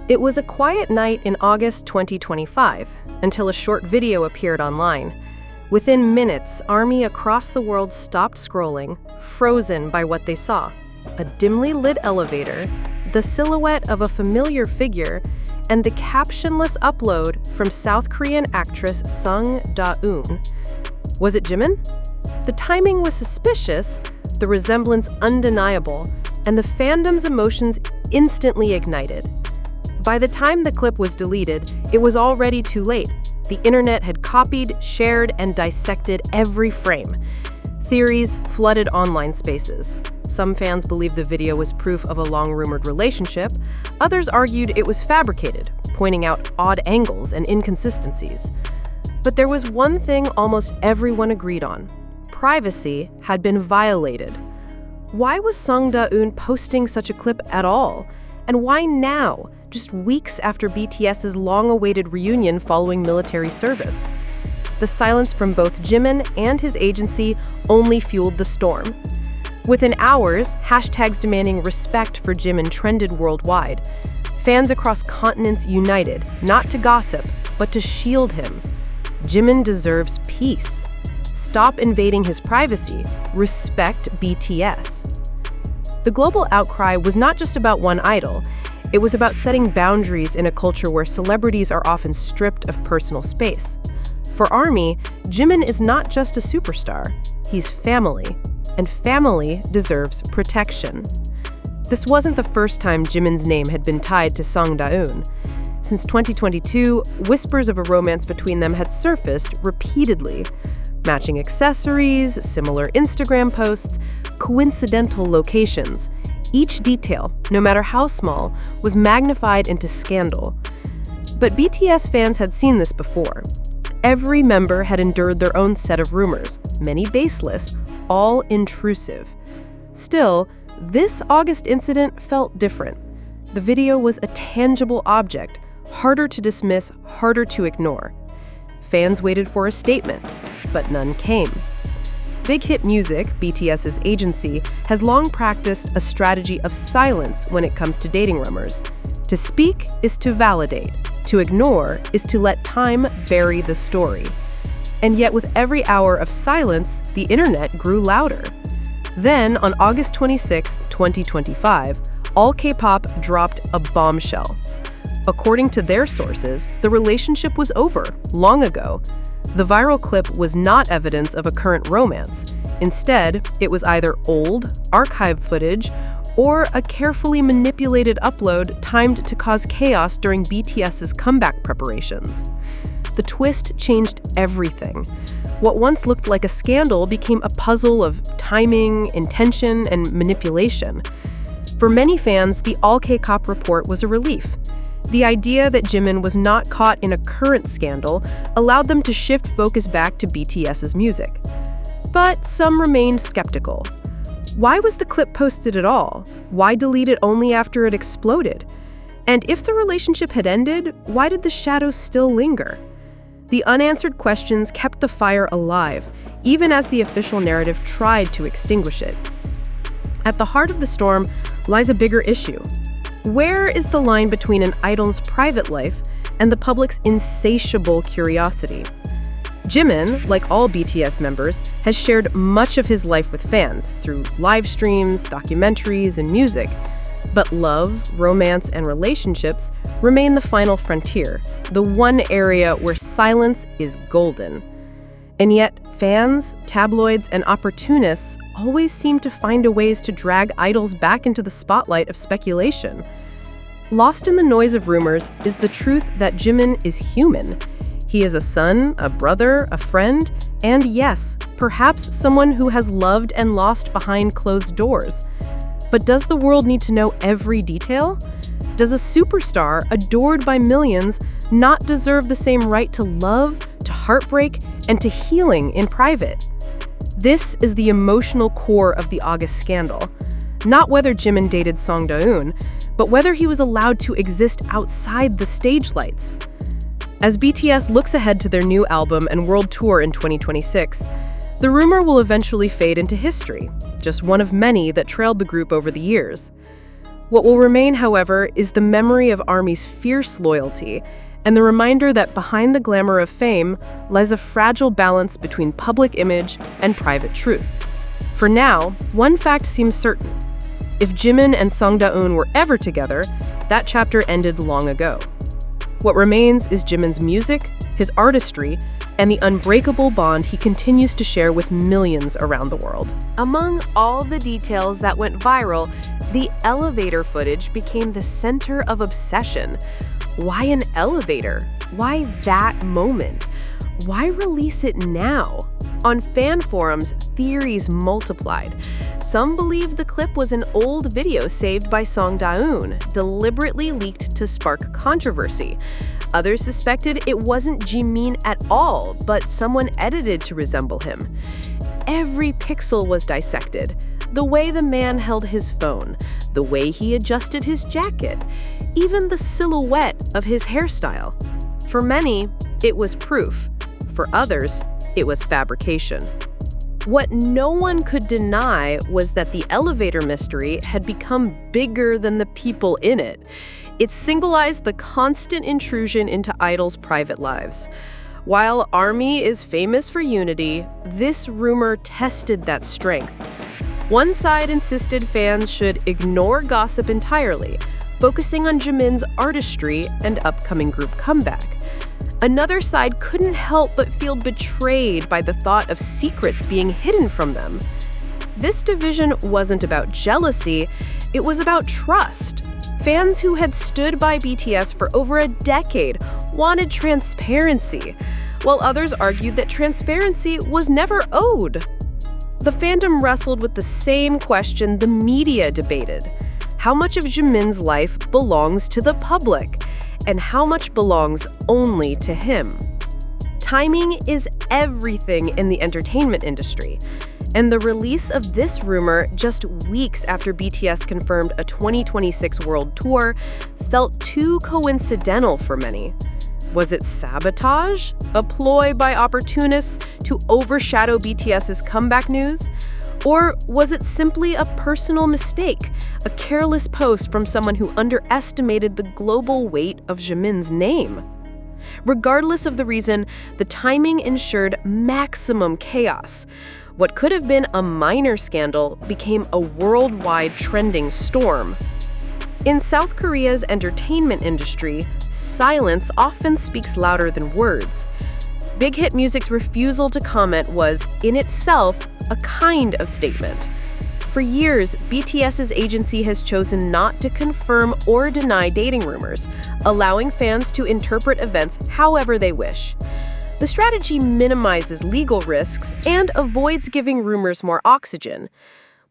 It was a quiet night in August 2025 until a short video appeared online. Within minutes, ARMY across the world stopped scrolling, frozen by what they saw. A dimly lit elevator, the silhouette of a familiar figure, and the captionless upload from South Korean actress Sung Da-eun. Was it Jimin? The timing was suspicious, the resemblance undeniable, and the fandom's emotions instantly ignited. By the time the clip was deleted, it was already too late. The internet had copied, shared, and dissected every frame. Theories flooded online spaces. Some fans believed the video was proof of a long-rumored relationship. Others argued it was fabricated, pointing out odd angles and inconsistencies. But there was one thing almost everyone agreed on. Privacy had been violated. Why was Sung Da-eun posting such a clip at all? And why now, just weeks after BTS's long-awaited reunion following military service? The silence from both Jimin and his agency only fueled the storm. Within hours, hashtags demanding respect for Jimin trended worldwide. Fans across continents united, not to gossip, but to shield him. Jimin deserves peace. Stop invading his privacy. Respect BTS. The global outcry was not just about one idol. It was about setting boundaries in a culture where celebrities are often stripped of personal space. For ARMY, Jimin is not just a superstar. He's family, and family deserves protection. This wasn't the first time Jimin's name had been tied to Sung Da-eun. Since 2022, whispers of a romance between them had surfaced repeatedly. Matching accessories, similar Instagram posts, coincidental locations. Each detail, no matter how small, was magnified into scandal. But BTS fans had seen this before. Every member had endured their own set of rumors, many baseless, all intrusive. Still, this August incident felt different. The video was a tangible object, harder to dismiss, harder to ignore. Fans waited for a statement, but none came. Big Hit Music, BTS's agency, has long practiced a strategy of silence when it comes to dating rumors. To speak is to validate. To ignore is to let time bury the story. And yet with every hour of silence, the internet grew louder. Then, on August 26, 2025, all K-pop dropped a bombshell. According to their sources, the relationship was over long ago. The viral clip was not evidence of a current romance. Instead, it was either old, archived footage, or a carefully manipulated upload timed to cause chaos during BTS's comeback preparations. The twist changed everything. What once looked like a scandal became a puzzle of timing, intention, and manipulation. For many fans, the All K-pop report was a relief. The idea that Jimin was not caught in a current scandal allowed them to shift focus back to BTS's music. But some remained skeptical. Why was the clip posted at all? Why delete it only after it exploded? And if the relationship had ended, why did the shadows still linger? The unanswered questions kept the fire alive, even as the official narrative tried to extinguish it. At the heart of the storm lies a bigger issue. Where is the line between an idol's private life and the public's insatiable curiosity? Jimin, like all BTS members, has shared much of his life with fans through live streams, documentaries, and music. But love, romance, and relationships remain the final frontier, the one area where silence is golden. And yet, fans, tabloids, and opportunists always seem to find ways to drag idols back into the spotlight of speculation. Lost in the noise of rumors is the truth that Jimin is human. He is a son, a brother, a friend, and yes, perhaps someone who has loved and lost behind closed doors. But does the world need to know every detail? Does a superstar adored by millions not deserve the same right to love, to heartbreak, and to healing in private? This is the emotional core of the August scandal. Not whether Jimin dated Sung Da-eun, but whether he was allowed to exist outside the stage lights. As BTS looks ahead to their new album and world tour in 2026, the rumor will eventually fade into history, just one of many that trailed the group over the years. What will remain, however, is the memory of ARMY's fierce loyalty and the reminder that behind the glamour of fame lies a fragile balance between public image and private truth. For now, one fact seems certain. If Jimin and Song Da-eun were ever together, that chapter ended long ago. What remains is Jimin's music, his artistry, and the unbreakable bond he continues to share with millions around the world. Among all the details that went viral, the elevator footage became the center of obsession. Why an elevator? Why that moment? Why release it now? On fan forums, theories multiplied. Some believed the clip was an old video saved by Song Da-eun, deliberately leaked to spark controversy. Others suspected it wasn't Jimin at all, but someone edited to resemble him. Every pixel was dissected. The way the man held his phone, the way he adjusted his jacket, even the silhouette of his hairstyle. For many, it was proof. For others, it was fabrication. What no one could deny was that the elevator mystery had become bigger than the people in it. It symbolized the constant intrusion into idols' private lives. While ARMY is famous for unity, this rumor tested that strength. One side insisted fans should ignore gossip entirely, focusing on Jimin's artistry and upcoming group comeback. Another side couldn't help but feel betrayed by the thought of secrets being hidden from them. This division wasn't about jealousy, it was about trust. Fans who had stood by BTS for over a decade wanted transparency, while others argued that transparency was never owed. The fandom wrestled with the same question the media debated. How much of Jimin's life belongs to the public, and how much belongs only to him? Timing is everything in the entertainment industry, and the release of this rumor just weeks after BTS confirmed a 2026 world tour felt too coincidental for many. Was it sabotage? A ploy by opportunists to overshadow BTS's comeback news? Or was it simply a personal mistake, a careless post from someone who underestimated the global weight of Jimin's name? Regardless of the reason, the timing ensured maximum chaos. What could have been a minor scandal became a worldwide trending storm. In South Korea's entertainment industry, silence often speaks louder than words. Big Hit Music's refusal to comment was, in itself, a kind of statement. For years, BTS's agency has chosen not to confirm or deny dating rumors, allowing fans to interpret events however they wish. The strategy minimizes legal risks and avoids giving rumors more oxygen.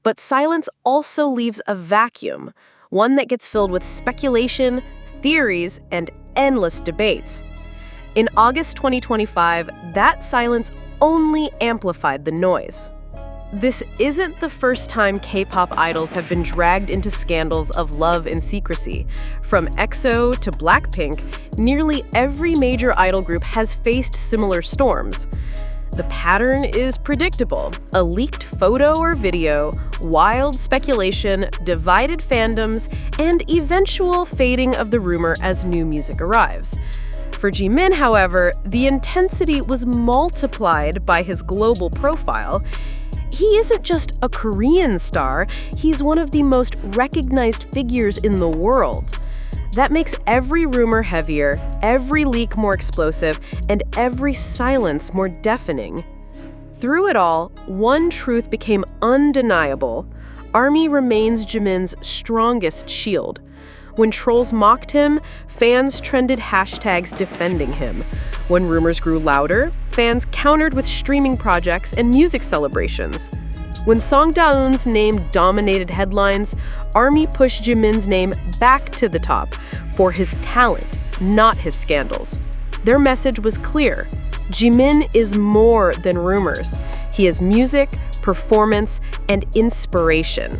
But silence also leaves a vacuum, one that gets filled with speculation, theories, and endless debates. In August 2025, that silence only amplified the noise. This isn't the first time K-pop idols have been dragged into scandals of love and secrecy. From EXO to Blackpink, nearly every major idol group has faced similar storms. The pattern is predictable: a leaked photo or video, wild speculation, divided fandoms, and eventual fading of the rumor as new music arrives. For Jimin, however, the intensity was multiplied by his global profile. He isn't just a Korean star, he's one of the most recognized figures in the world. That makes every rumor heavier, every leak more explosive, and every silence more deafening. Through it all, one truth became undeniable: ARMY remains Jimin's strongest shield. When trolls mocked him, fans trended hashtags defending him. When rumors grew louder, fans countered with streaming projects and music celebrations. When Song Da-eun's name dominated headlines, ARMY pushed Jimin's name back to the top for his talent, not his scandals. Their message was clear: Jimin is more than rumors. He is music, performance, and inspiration.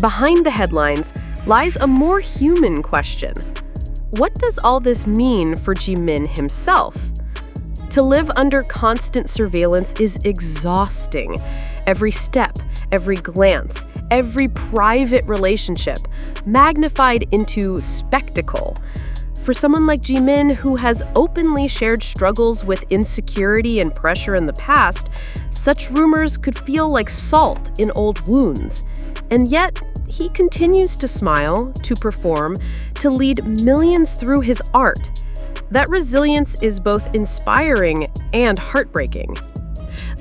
Behind the headlines lies a more human question. What does all this mean for Jimin himself? To live under constant surveillance is exhausting. Every step, every glance, every private relationship, magnified into spectacle. For someone like Jimin, who has openly shared struggles with insecurity and pressure in the past, such rumors could feel like salt in old wounds. And yet, he continues to smile, to perform, to lead millions through his art. That resilience is both inspiring and heartbreaking.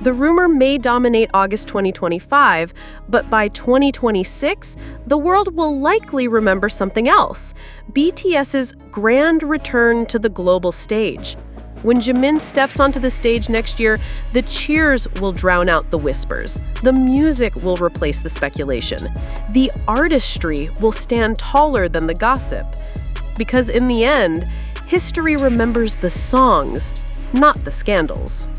The rumor may dominate August 2025, but by 2026, the world will likely remember something else: BTS's grand return to the global stage. When Jimin steps onto the stage next year, the cheers will drown out the whispers. The music will replace the speculation. The artistry will stand taller than the gossip. Because in the end, history remembers the songs, not the scandals.